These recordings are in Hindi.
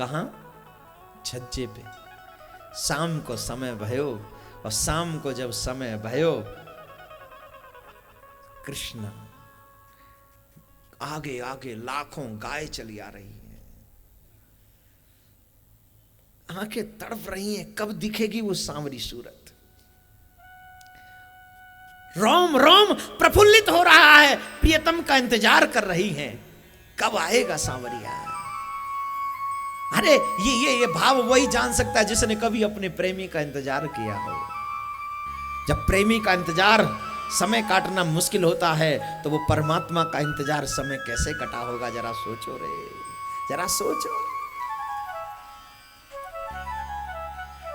कहां? छज्जे पे। शाम को समय भयो, और शाम को जब समय भयो, कृष्ण आगे आगे लाखों गाय चली आ रही है, आंखें तड़प रही हैं, कब दिखेगी वो सांवरी सूरत। रोम रोम प्रफुल्लित हो रहा है, प्रियतम का इंतजार कर रही हैं, कब आएगा सांवरिया। अरे ये भाव वही जान सकता है जिसने कभी अपने प्रेमी का इंतजार किया हो। जब प्रेमी का इंतजार समय काटना मुश्किल होता है, तो वो परमात्मा का इंतजार समय कैसे कटा होगा, जरा सोचो रे, जरा सोचो।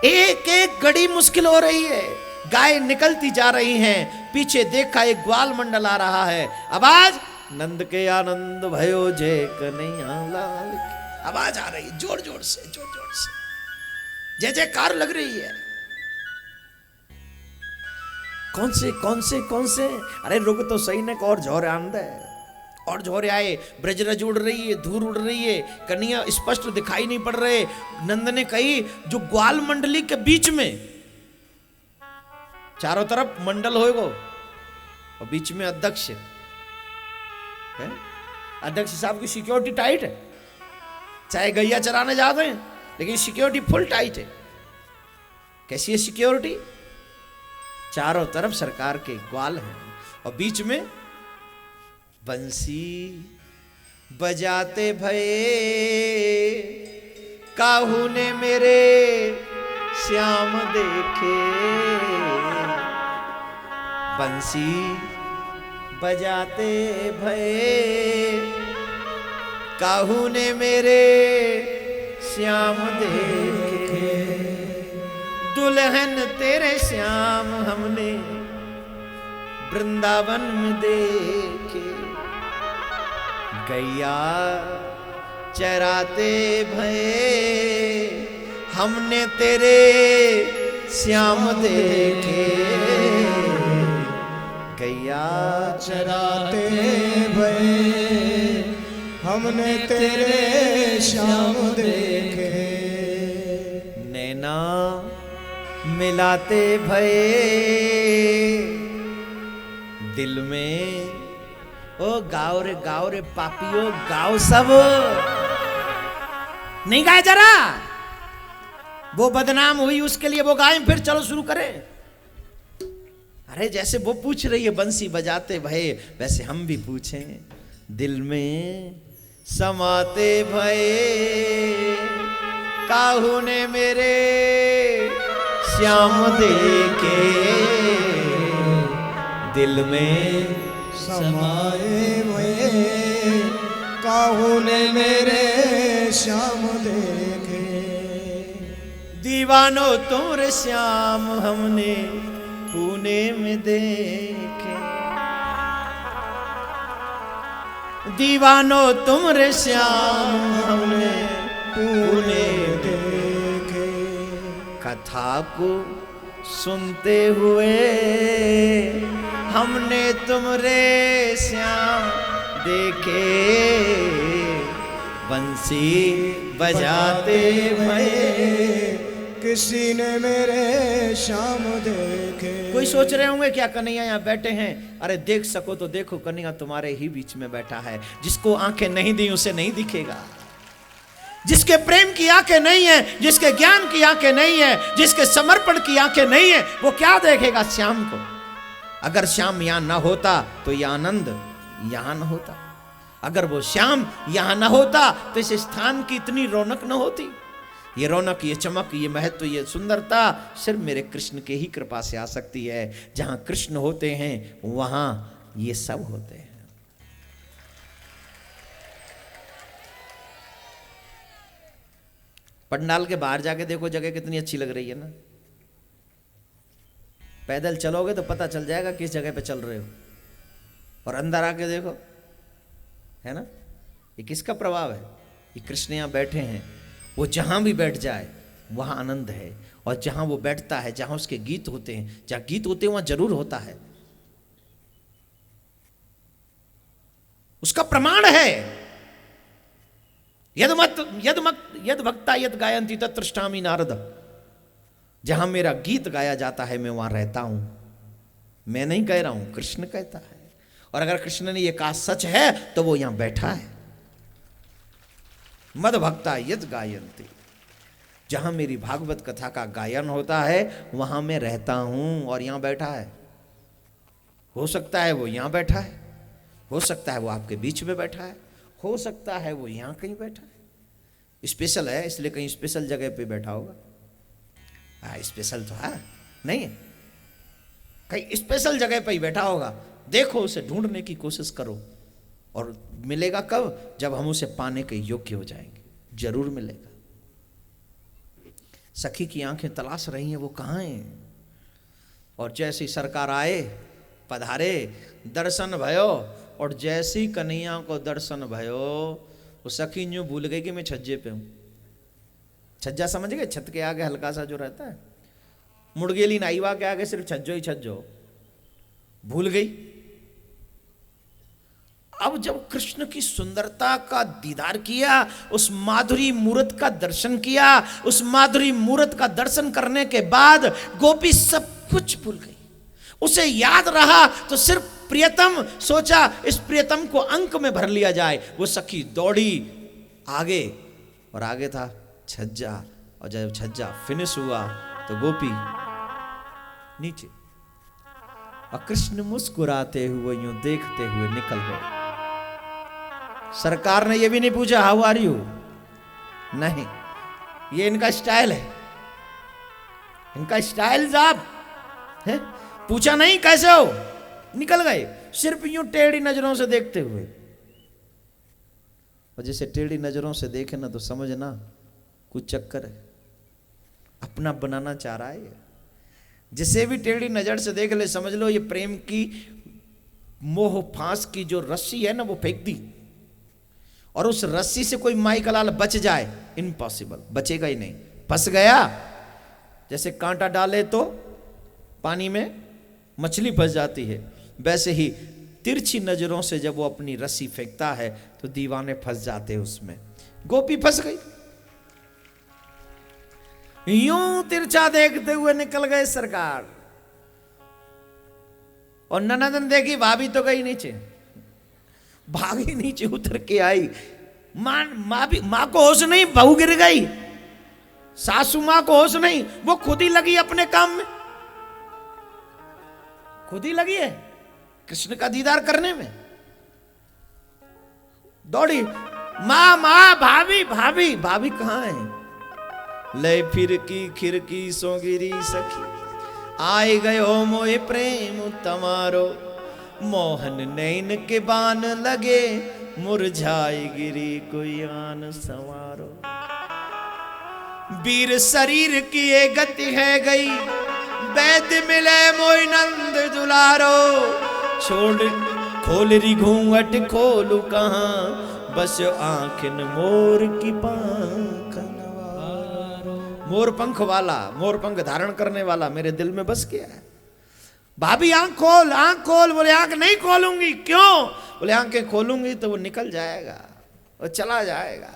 एक एक घड़ी मुश्किल हो रही है, गाय निकलती जा रही हैं, पीछे देखा एक ग्वाल मंडल आ रहा है, आवाज नंद के आनंद भयो जय कन्हैया लाल की, आवाज आ रही, जोर जोर से, जोर जोर से जय जयकार लग रही है। कौन से, अरे रुक तो सही ने, और झोरे आंद है, और झोरे आए, ब्रजरज उड़ रही है, धूल उड़ रही है, कन्हैया स्पष्ट दिखाई नहीं पड़ रहे। नंद ने कही, जो ग्वाल मंडली के बीच में, चारों तरफ मंडल होएगो और बीच में अध्यक्ष है, अध्यक्ष साहब की सिक्योरिटी टाइट है, चाहे गैया चराने जाते हैं लेकिन सिक्योरिटी फुल टाइट है। कैसी है सिक्योरिटी? चारों तरफ सरकार के ग्वाल हैं और बीच में बंसी बजाते भये काहू ने मेरे श्याम देखे, बंसी बजाते भये काहू ने मेरे श्याम देखे, दुल्हन तेरे श्याम हमने वृंदावन में देखे, गैया चराते भये हमने तेरे श्याम देखे, गैया चराते भये हमने तेरे श्याम देखे, नैना मिलाते भये दिल में, ओ गाओ रे पापियो, गाओ सब, नहीं गाए जरा, वो बदनाम हुई उसके लिए वो गाएं, फिर चलो शुरू करें। अरे जैसे वो पूछ रही है बंसी बजाते भये, वैसे हम भी पूछें, दिल में समाते भये काहू ने मेरे श्याम देखे, दिल में समाए भये काहू ने मेरे श्याम देखे, दीवानो तुमरे श्याम हमने पुणे में देखे, दीवानो तुमरे श्याम हमने पुणे देखे, कथा को सुनते हुए हमने तुमरे श्याम देखे, बंसी बजाते भये किसी ने मेरे श्याम देखे। कोई सोच रहे होंगे क्या कन्हैया यहाँ बैठे हैं? अरे देख सको तो देखो, कन्हैया तुम्हारे ही बीच में बैठा है। जिसको आंखें नहीं दी उसे नहीं दिखेगा, जिसके प्रेम की आंखें नहीं है, जिसके ज्ञान की आंखें नहीं है, जिसके समर्पण की आंखें नहीं है, वो क्या देखेगा श्याम को? अगर श्याम यहां न होता तो यह आनंद यहां न होता, अगर वो श्याम यहां न होता तो इस स्थान की इतनी रौनक न होती। ये रौनक, ये चमक, ये महत्व, ये सुंदरता सिर्फ मेरे कृष्ण के ही कृपा से आ सकती है। जहां कृष्ण होते हैं वहां ये सब होते हैं। पंडाल के बाहर जाके देखो, जगह कितनी अच्छी लग रही है ना। पैदल चलोगे तो पता चल जाएगा किस जगह पे चल रहे हो, और अंदर आके देखो, है ना, ये किसका प्रभाव है? ये कृष्ण यहां बैठे हैं। वो जहां भी बैठ जाए वहां आनंद है, और जहां वो बैठता है, जहां उसके गीत होते हैं, जहां गीत होते हैं वहां जरूर होता है। उसका प्रमाण है। यद भक्ता यद गायंती तत्रष्टामि नारद। जहां मेरा गीत गाया जाता है मैं वहां रहता हूं। मैं नहीं कह रहा हूं, कृष्ण कहता है। और अगर कृष्ण ने यह कहा सच है तो वो यहां बैठा है। मद भक्ता यद गायंती, जहां मेरी भागवत कथा का गायन होता है वहां मैं रहता हूं और यहां बैठा है। हो सकता है वो यहां बैठा है, हो सकता है वो आपके बीच में बैठा है, हो सकता है वो यहां कहीं बैठा है। स्पेशल है इसलिए कहीं स्पेशल जगह पे बैठा होगा। स्पेशल तो है नहीं है, कहीं स्पेशल जगह पे ही बैठा होगा। देखो उसे ढूंढने की कोशिश करो और मिलेगा कब? जब हम उसे पाने के योग्य हो जाएंगे, जरूर मिलेगा। सखी की आंखें तलाश रही हैं वो कहाँ हैं। और जैसी सरकार आए पधारे, दर्शन भयो, और जैसी कन्हैया को दर्शन भयो वो सखी यूं भूल गई कि मैं छज्जे पे हूं। छज्जा समझ गए? छत के आगे हल्का सा जो रहता है, मुड़गेली नाईवा के आगे सिर्फ छज्जो ही छज्जो, भूल गई। अब जब कृष्ण की सुंदरता का दीदार किया, उस माधुरी मूरत का दर्शन किया, उस माधुरी मूरत का दर्शन करने के बाद गोपी सब कुछ भूल गई। उसे याद रहा तो सिर्फ प्रियतम। सोचा इस प्रियतम को अंक में भर लिया जाए। वो सखी दौड़ी आगे और आगे था छज्जा, और जब छज्जा फिनिश हुआ तो गोपी नीचे, और कृष्ण मुस्कुराते हुए यूं देखते हुए निकल गए। सरकार ने यह भी नहीं पूछा हाउ आर यू, नहीं, ये इनका स्टाइल है, इनका स्टाइल साहब है। पूछा नहीं कैसे हो, निकल गए सिर्फ यूं टेढ़ी नजरों से देखते हुए। और जैसे टेढ़ी नजरों से देखे ना तो समझना कुछ चक्कर है, अपना बनाना चाह रहा है। जिसे भी टेढ़ी नजर से देख ले समझ लो ये प्रेम की मोह फांस की जो रस्सी है ना वो फेंक दी, और उस रस्सी से कोई माई का लाल बच जाए, इम्पॉसिबल, बचेगा ही नहीं। फंस गया, जैसे कांटा डाले तो पानी में मछली फंस जाती है, वैसे ही तिरछी नजरों से जब वो अपनी रस्सी फेंकता है तो दीवाने फंस जाते हैं उसमें। गोपी फंस गई। यूं तिरछा देखते हुए निकल गए सरकार, और ननदन देखी भाभी तो गई नीचे, भागी नीचे उतर के आई। मां को होश नहीं, बहू गिर गई। सासू मां को होश नहीं, वो खुद ही लगी अपने काम में, खुद ही लगी है कृष्ण का दीदार करने में। दौड़ी, मां मां, भाभी भाभी, भाभी कहां है? ले फिर की खिड़की सो गिरी सखी, आए गयो मोए प्रेम तमारो, मोहन नैन के बान लगे, मुरझाई गिरी कोई आन संवारो। वीर शरीर की ये गति है गई, वैद्य मिले मोई नंद दुलारो, छोड़ खोल री घूंघट खोलू कहां, बस आंखिन मोर की पांखन वारो। मोर पंख वाला, मोर पंख धारण करने वाला मेरे दिल में बस गया है। भाभी आंख खोल, आंख खोल। बोले आंख नहीं खोलूंगी। क्यों? बोले आंखें खोलूंगी तो वो निकल जाएगा, वो चला जाएगा।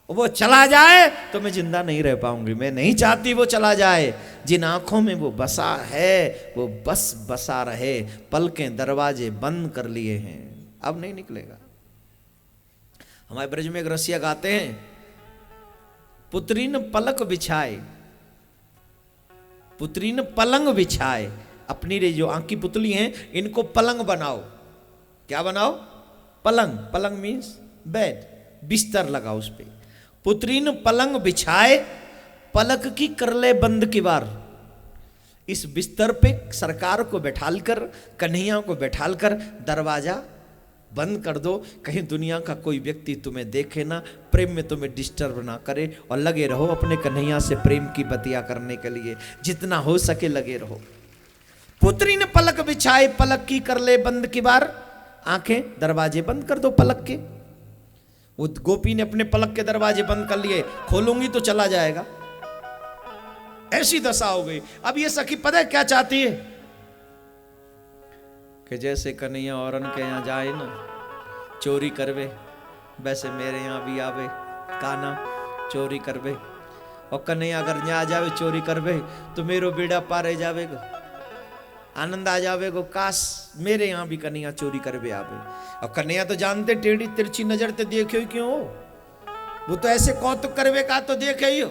वो चला जाए तो मैं जिंदा नहीं रह पाऊंगी। मैं नहीं चाहती वो चला जाए। जिन आंखों में वो बसा है वो बस बसा रहे। पलकें दरवाजे बंद कर लिए हैं, अब नहीं निकलेगा। हमारे ब्रज में एक रसिया गाते हैं, पुत्रीन पलक बिछाए, पुत्रीन पलंग बिछाए। अपनी रे जो आंख की पुतली हैं इनको पलंग बनाओ। क्या बनाओ? पलंग। पलंग मीन्स बेड, बिस्तर लगाओ उस पे। पुत्रीन पलंग बिछाए, पलक की कर ले बंद किवार। इस बिस्तर पे सरकार को बैठालकर, कन्हैया को बैठालकर दरवाजा बंद कर दो, कहीं दुनिया का कोई व्यक्ति तुम्हें देखे ना, प्रेम में तुम्हें डिस्टर्ब ना करे, और लगे रहो अपने कन्हैया से प्रेम की बतिया करने के लिए, जितना हो सके लगे रहो। पुत्री ने पलक बिछाए, पलक की कर ले बंद किवार। आंखें दरवाजे बंद कर दो पलक के। वो गोपी ने अपने पलक के दरवाजे बंद कर लिए, खोलूंगी तो चला जाएगा, ऐसी दशा हो गई। अब ये सखी पता है क्या चाहती है? कि जैसे कन्हैया औरन के यहाँ जाए ना चोरी करवे, वैसे मेरे यहाँ भी आवे काना, चोरी करबे और कन्हैया अगर न्या आ जावे चोरी करबे तो मेरो बेड़ा पारे जावेगो, आनंद आ जावेगो, काश मेरे यहाँ भी कन्हैया चोरी करबे आवे। और कन्हैया तो जानते टेढ़ी तिरछी नजर ते देखे क्यों हो, वो तो ऐसे कौतुक करबे का तो देखे ही हो।